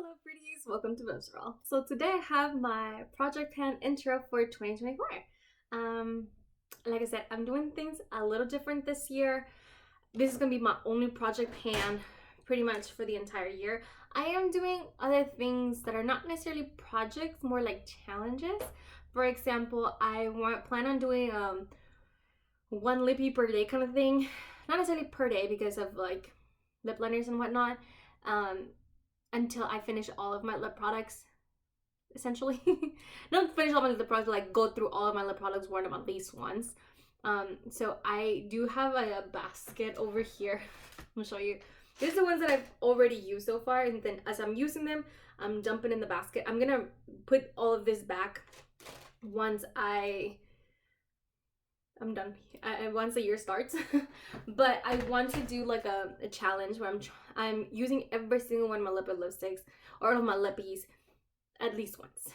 Hello pretties, welcome to Vibes. So today I have my project pan intro for 2024. Um, like I said, I'm doing things a little different this year. This is gonna be my only project pan pretty much for the entire year. I am doing other things that are not necessarily projects, more like challenges. For example, plan on doing one lippy per day kind of thing. Not necessarily per day because of like lip liners and whatnot. Um, until I finish all of my lip products, essentially. Not finish all my lip products, but like go through all of my lip products, wear them at least once. So I do have a basket over here. I'll show you. These are the ones that I've already used so far, and then as I'm using them, I'm dumping in the basket. I'm gonna put all of this back once I'm done. Once the year starts. But I want to do like a challenge where I'm using every single one of my lip lipsticks or all of my lippies at least once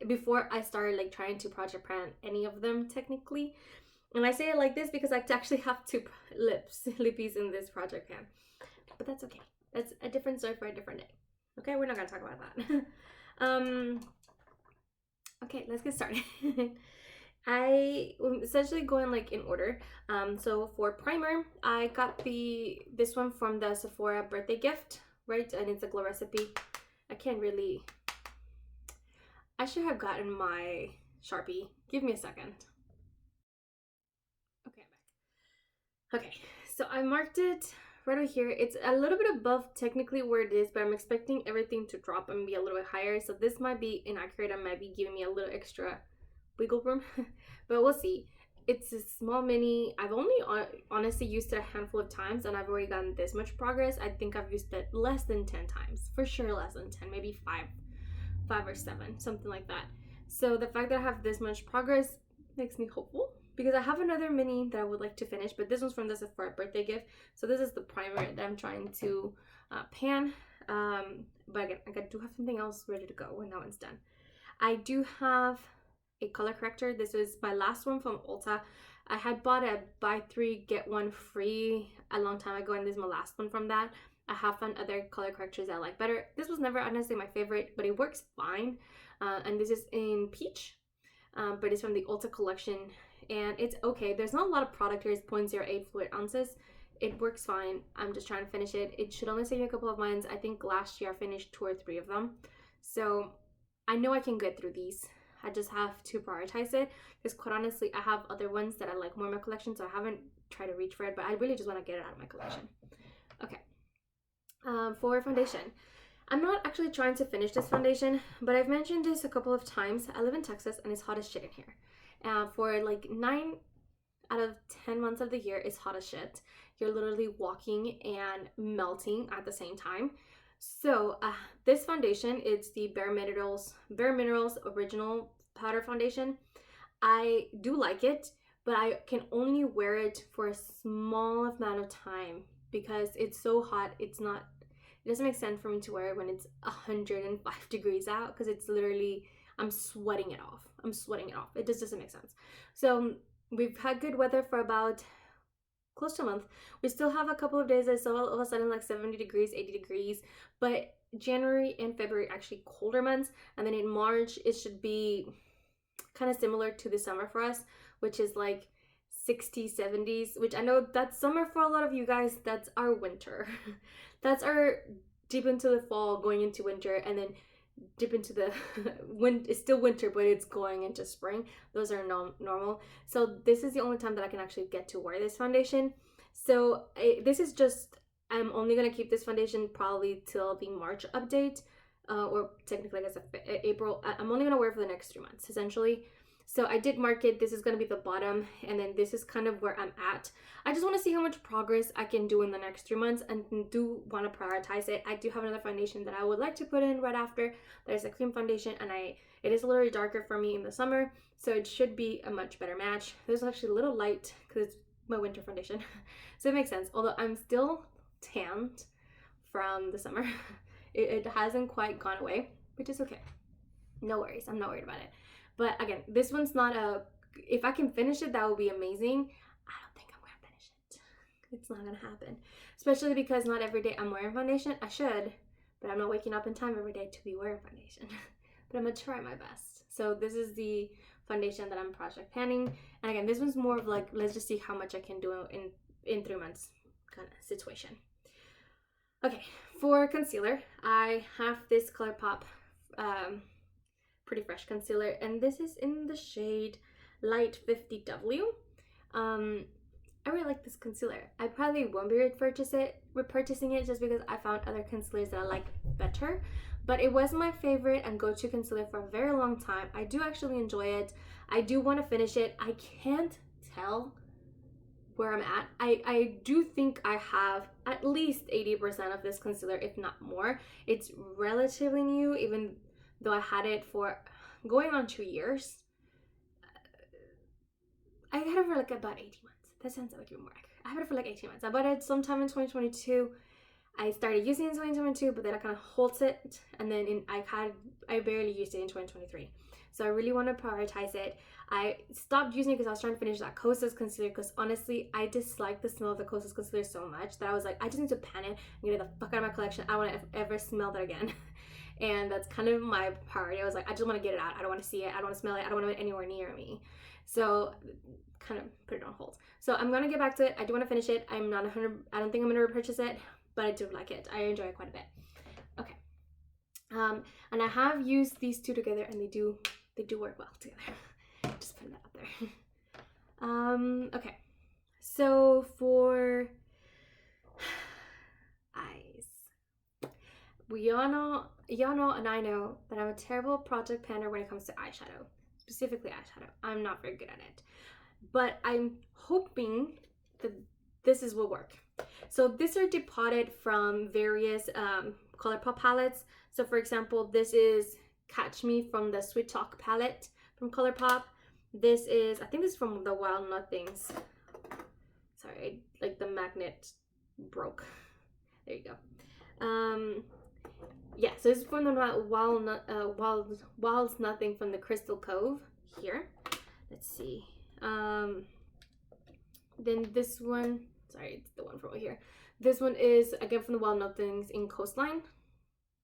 before I start like trying to project pan any of them technically. And I say it like this because I actually have two lippies in this project pan. But that's okay. That's a different story for a different day. Okay, we're not gonna talk about that. Okay, let's get started. I am essentially going like in order. So for primer, I got this one from the Sephora birthday gift, right? And it's a glow recipe. I should have gotten my Sharpie. Give me a second. Okay, I'm back. Okay, so I marked it right over here. It's a little bit above technically where it is, but I'm expecting everything to drop and be a little bit higher. So this might be inaccurate and might be giving me a little extra wiggle room, but we'll see. It's a small mini. I've only honestly used it a handful of times and I've already gotten this much progress. I think I've used it less than 10 times, for sure less than 10, maybe five or seven, something like that. So the fact that I have this much progress makes me hopeful because I have another mini that I would like to finish, but this one's from the Sephora birthday gift. So this is the primer that I'm trying to pan. But again, I do have something else ready to go when that one's done. I do have a color corrector. This was my last one from Ulta. I had bought a buy three get one free a long time ago, and this is my last one from that. I have found other color correctors I like better. This was never honestly my favorite, but it works fine. And this is in peach, but it's from the Ulta collection, and it's okay. There's not a lot of product here. It's 0.08 fluid ounces. It works fine. I'm just trying to finish it. It should only save me a couple of mines. I think last year I finished 2 or 3 of them, so I know I can get through these. I just have to prioritize it because quite honestly, I have other ones that I like more in my collection, so I haven't tried to reach for it, but I really just want to get it out of my collection. Okay. For foundation, I'm not actually trying to finish this foundation, but I've mentioned this a couple of times. I live in Texas and it's hot as shit in here. For like 9 out of 10 months of the year, it's hot as shit. You're literally walking and melting at the same time. So this foundation, it's the Bare Minerals Original Powder Foundation. I do like it, but I can only wear it for a small amount of time because it's so hot. It doesn't make sense for me to wear it when it's 105 degrees out because it's literally, I'm sweating it off. It just doesn't make sense. So we've had good weather for about close to a month. We still have a couple of days I saw all of a sudden like 70 degrees, 80 degrees, but January and February actually colder months, and then in March it should be kind of similar to the summer for us, which is like 60s, 70s, which I know that's summer for a lot of you guys. That's our winter. That's our deep into the fall, going into winter, and then dip into the it's still winter, but it's going into spring. Those are normal. So this is the only time that I can actually get to wear this foundation. So this is just, I'm only gonna keep this foundation probably till the March update, or technically I guess April. I'm only gonna wear it for the next 3 months essentially. So I did mark it. This is going to be the bottom, and then this is kind of where I'm at. I just want to see how much progress I can do in the next 3 months and do want to prioritize it. I do have another foundation that I would like to put in right after. There's a cream foundation, and it is a little darker for me in the summer, so it should be a much better match. This is actually a little light because it's my winter foundation, so it makes sense. Although I'm still tanned from the summer. It hasn't quite gone away, which is okay. No worries. I'm not worried about it. But again, this one's not if I can finish it, that would be amazing. I don't think I'm gonna finish it. It's not gonna happen. Especially because not every day I'm wearing foundation. I should, but I'm not waking up in time every day to be wearing foundation. But I'm gonna try my best. So this is the foundation that I'm project panning. And again, this one's more of like, let's just see how much I can do in 3 months kind of situation. Okay, for concealer, I have this ColourPop Pretty Fresh concealer, and this is in the shade Light 50W. I really like this concealer. I probably won't be repurchasing it just because I found other concealers that I like better. But it was my favorite and go-to concealer for a very long time. I do actually enjoy it. I do want to finish it. I can't tell where I'm at. I do think I have at least 80% of this concealer, if not more. It's relatively new, even though I had it for going on 2 years. I had it for like about 18 months. That sounds like even more accurate. I had it for like 18 months. I bought it sometime in 2022. I started using it in 2022, but then I kind of halted it, and then I barely used it in 2023. So I really want to prioritize it. I stopped using it because I was trying to finish that Kosas concealer, because honestly, I dislike the smell of the Kosas concealer so much that I was like, I just need to pan it and get it the fuck out of my collection. I don't want to ever smell that again. And that's kind of my priority. I was like, I just want to get it out. I don't want to see it. I don't want to smell it. I don't want it anywhere near me. So kind of put it on hold. So I'm going to get back to it. I do want to finish it. I'm not 100, I don't think I'm going to repurchase it, but I do like it. I enjoy it quite a bit. Okay. And I have used these two together, and they do work well together. Just putting that up there. Okay. So for eyes, y'all know, and I know that I'm a terrible project panner when it comes to eyeshadow, specifically eyeshadow. I'm not very good at it, but I'm hoping that this will work. So these are depotted from various ColourPop palettes. So for example, this is Catch Me from the Sweet Talk palette from ColourPop. This is, I think this is from the Wild Nothings. Sorry, like the magnet broke. There you go. Yeah, so this is from the Wild Nothing from the Crystal Cove here. Let's see. Then this one, sorry, it's the one from over here. This one is again from the Wild Nothings in Coastline.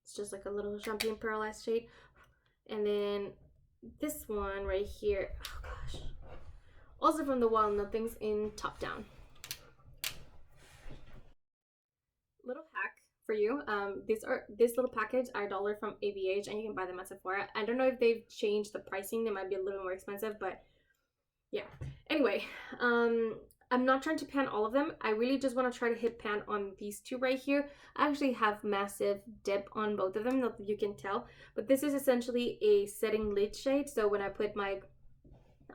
It's just like a little champagne pearlized shade. And then this one right here, oh gosh, also from the Wild Nothings in Top Down. Little hack for you. This little package are $1 from ABH, and you can buy them at Sephora. I don't know if they've changed the pricing. They might be a little more expensive, but yeah. Anyway, I'm not trying to pan all of them. I really just want to try to hit pan on these two right here. I actually have massive dip on both of them, not that you can tell, but this is essentially a setting lid shade. So when I put my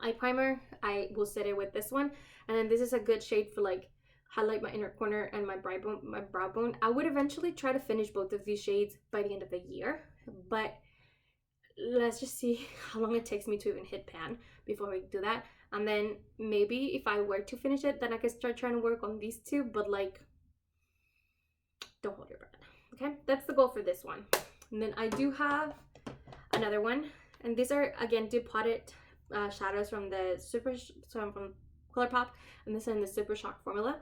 eye primer, I will set it with this one, and then this is a good shade for like highlight my inner corner and my brow bone. I would eventually try to finish both of these shades by the end of the year, but let's just see how long it takes me to even hit pan before we do that. And then maybe if I were to finish it, then I could start trying to work on these two, but like, don't hold your breath. Okay, that's the goal for this one. And then I do have another one, and these are again depotted shadows from the from ColourPop, and this is in the Super Shock formula.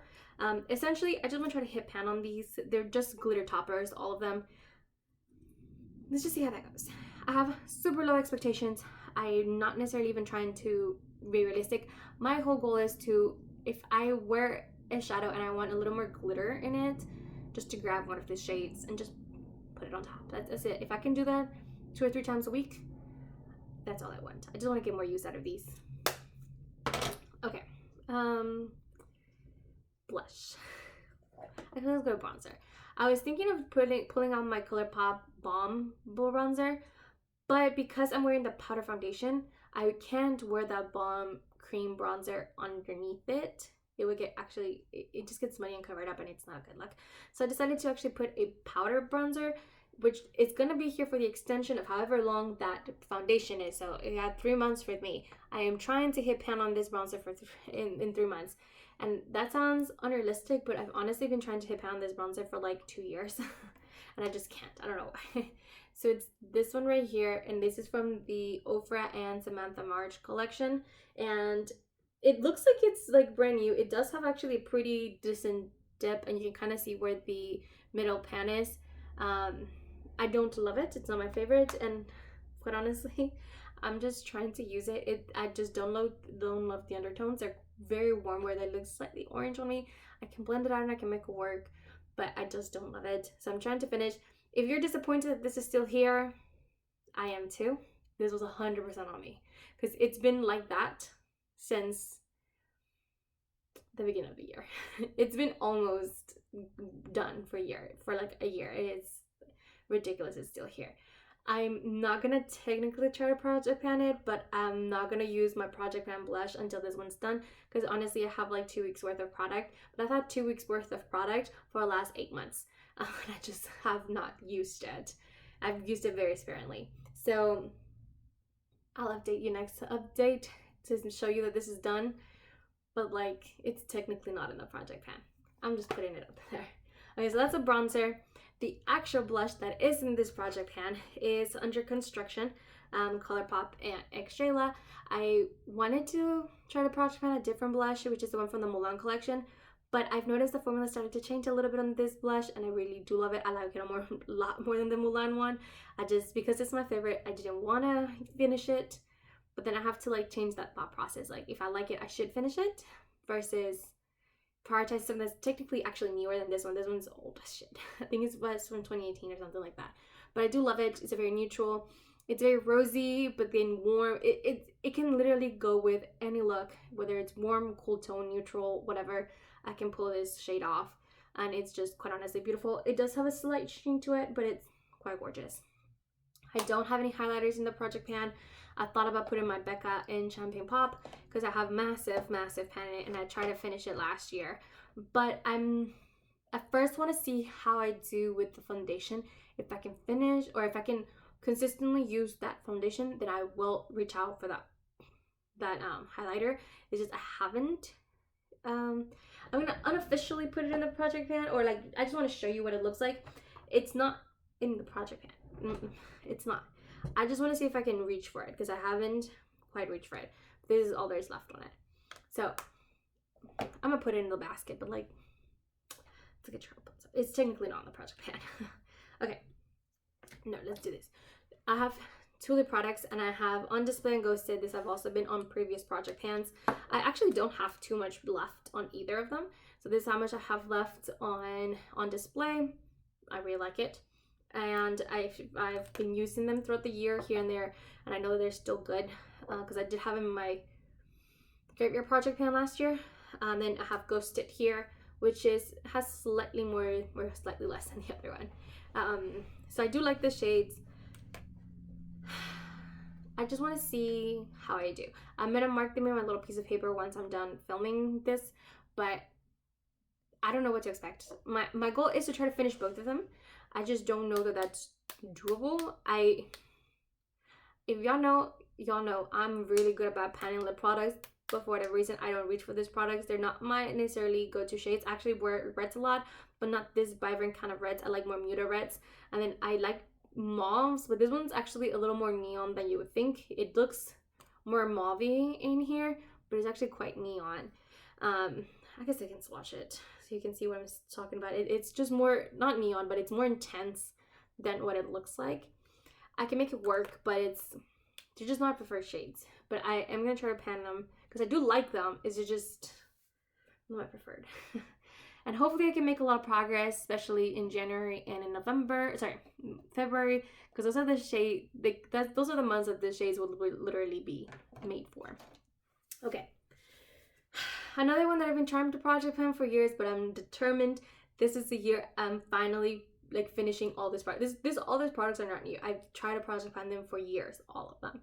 Essentially, I just want to try to hit pan on these. They're just glitter toppers, all of them. Let's just see how that goes. I have super low expectations. I'm not necessarily even trying to be realistic. My whole goal is to, if I wear a shadow and I want a little more glitter in it, just to grab one of the shades and just put it on top. That's it. If I can do that 2 or 3 times a week, that's all I want. I just want to get more use out of these. Okay. Blush. I think let's go bronzer. I was thinking of pulling out my ColourPop Balm Bronzer, but because I'm wearing the powder foundation, I can't wear that balm cream bronzer underneath it. It would get it just gets muddy and covered up, and it's not a good look. So I decided to actually put a powder bronzer, which is going to be here for the extension of however long that foundation is. So it had 3 months for me. I am trying to hit pan on this bronzer for in 3 months. And that sounds unrealistic, but I've honestly been trying to hit pan on this bronzer for like 2 years. And I just can't. I don't know why. So it's this one right here, and this is from the Ofra and Samantha March collection. And it looks like it's like brand new. It does have actually a pretty decent dip, and you can kind of see where the middle pan is. I don't love it. It's not my favorite, and quite honestly, I'm just trying to use it. I just don't love the undertones. They're very warm where they look slightly orange on me. I can blend it out and I can make it work, but I just don't love it. So I'm trying to finish. If you're disappointed that this is still here, I am too. This was 100% on me because it's been like that since the beginning of the year. It's been almost done for like a year. It is ridiculous it's still here. I'm not gonna technically try to project pan it, but I'm not gonna use my project pan blush until this one's done because honestly I have like 2 weeks worth of product, but I've had 2 weeks worth of product for the last 8 months. And I just have not used it. I've used it very sparingly. So I'll update you next update to show you that this is done, but like it's technically not in the project pan. I'm just putting it up there. Okay, so that's a bronzer. The actual blush that is in this project pan is under construction, ColourPop and Xtrela. I wanted to try to project pan a different blush, which is the one from the Mulan collection, but I've noticed the formula started to change a little bit on this blush, and I really do love it. I like it a lot more than the Mulan one. Because it's my favorite, I didn't want to finish it, but then I have to like change that thought process. Like if I like it, I should finish it versus prioritize something that's technically actually newer than this one. This one's old as shit. I think it was from 2018 or something like that. But I do love it. It's a very neutral. It's very rosy, but then warm. It can literally go with any look, whether it's warm, cool tone, neutral, whatever. I can pull this shade off, and it's just quite honestly beautiful. It does have a slight sheen to it, but it's quite gorgeous. I don't have any highlighters in the project pan. I thought about putting my Becca in Champagne Pop because I have massive pan in it, and I tried to finish it last year. But I first want to see how I do with the foundation. If I can finish, or if I can consistently use that foundation, then I will reach out for that highlighter. It's just I haven't. I'm gonna unofficially put it in the project pan, or like I just want to show you what it looks like. It's not in the project pan. It's not. I just want to see if I can reach for it because I haven't quite reached for it. This is all there's left on it. So I'm gonna put it in the basket, but like it's technically not in the project pan. Okay, no, let's do this. I have 2 lip products, and I have On Display and Ghosted. This have also been on previous project pans. I actually don't have too much left on either of them. So this is how much I have left on Display. I really like it. And I've been using them throughout the year here and there, and I know they're still good because I did have them in my Great Year project pan last year. And then I have Ghosted here, which has slightly more or slightly less than the other one. So I do like the shades. I just want to see how I do. I'm gonna mark them in my little piece of paper once I'm done filming this, but I don't know what to expect. My goal is to try to finish both of them. I just don't know that that's doable. If y'all know I'm really good about panning lip products, but for whatever reason I don't reach for these products. They're not my necessarily go-to shades. I actually wear reds a lot, but not this vibrant kind of reds. I like more muted reds, and then I like mauves, but this one's actually a little more neon than you would think. It looks more mauvey in here, but it's actually quite neon. I guess I can swatch it so you can see what I'm talking about. It's just more, not neon, but it's more intense than what it looks like. I can make it work, but they're just not my preferred shades. But I am gonna try to pan them because I do like them. It's just not my preferred. And hopefully I can make a lot of progress, especially in January and in February, because those are the shade. Those are the months that the shades will literally be made for. Okay. Another one that I've been trying to project pan for years, but I'm determined this is the year I'm finally like finishing all this product. All these products are not new. I've tried to project pan them for years, all of them.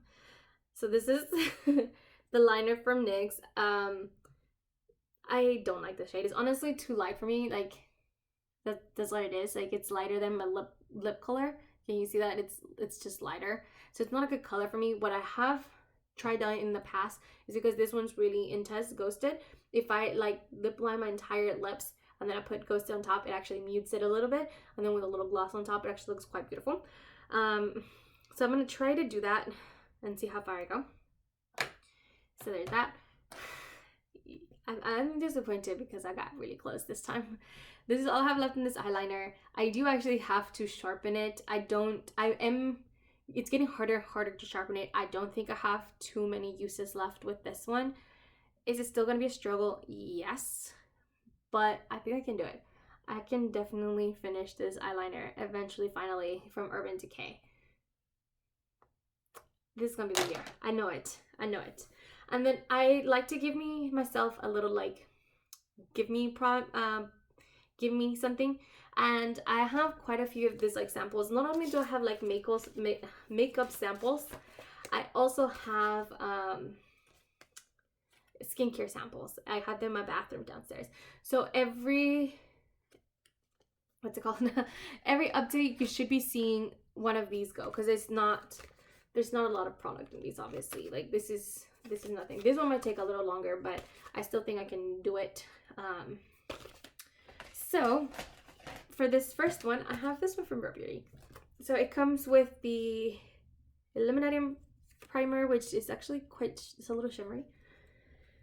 So this is the liner from NYX. I don't like the shade. It's honestly too light for me. Like that's what it is. Like it's lighter than my lip color. Can you see that? It's just lighter. So it's not a good color for me. What I have tried out in the past is because this one's really intense, Ghosted. If I like lip line my entire lips and then I put Ghosted on top, it actually mutes it a little bit. And then with a little gloss on top, it actually looks quite beautiful. So I'm gonna try to do that and see how far I go. So there's that. I'm disappointed because I got really close this time. This is all I have left in this eyeliner. I do actually have to sharpen it. It's getting harder and harder to sharpen it. I don't think I have too many uses left with this one. Is it still going to be a struggle? Yes. But I think I can do it. I can definitely finish this eyeliner eventually, finally, from Urban Decay. This is going to be the year. I know it. I know it. And then I like to give myself a little, like, give me something. And I have quite a few of these, like, samples. Not only do I have, like, makeup samples, I also have skincare samples. I had them in my bathroom downstairs. So every every update you should be seeing one of these go, because there's not a lot of product in these, obviously. Like, this is nothing. This one might take a little longer, but I still think I can do it. So for this first one, I have this one from Rare Beauty. So it comes with the Illuminating Primer, which is actually it's a little shimmery.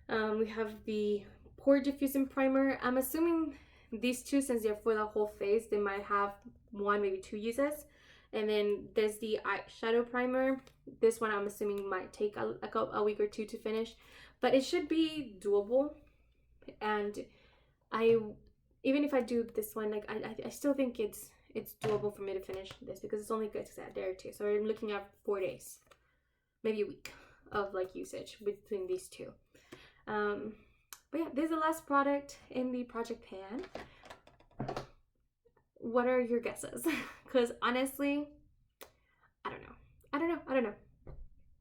We have the Pore Diffusing Primer. I'm assuming these two, since they're for the whole face, they might have one, maybe two uses. And then there's the eyeshadow primer. This one I'm assuming might take a week or two to finish, but it should be doable. And even if I do this one, like, I still think it's doable for me to finish this, because it's only good to set there too. So I'm looking at 4 days, maybe a week of, like, usage between these two. But yeah, this is the last product in the project pan. What are your guesses? Because honestly, I don't know.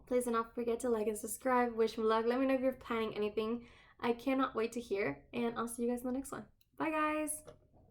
Please do not forget to like and subscribe. Wish me luck. Let me know if you're planning anything. I cannot wait to hear, and I'll see you guys in the next one. Bye, guys.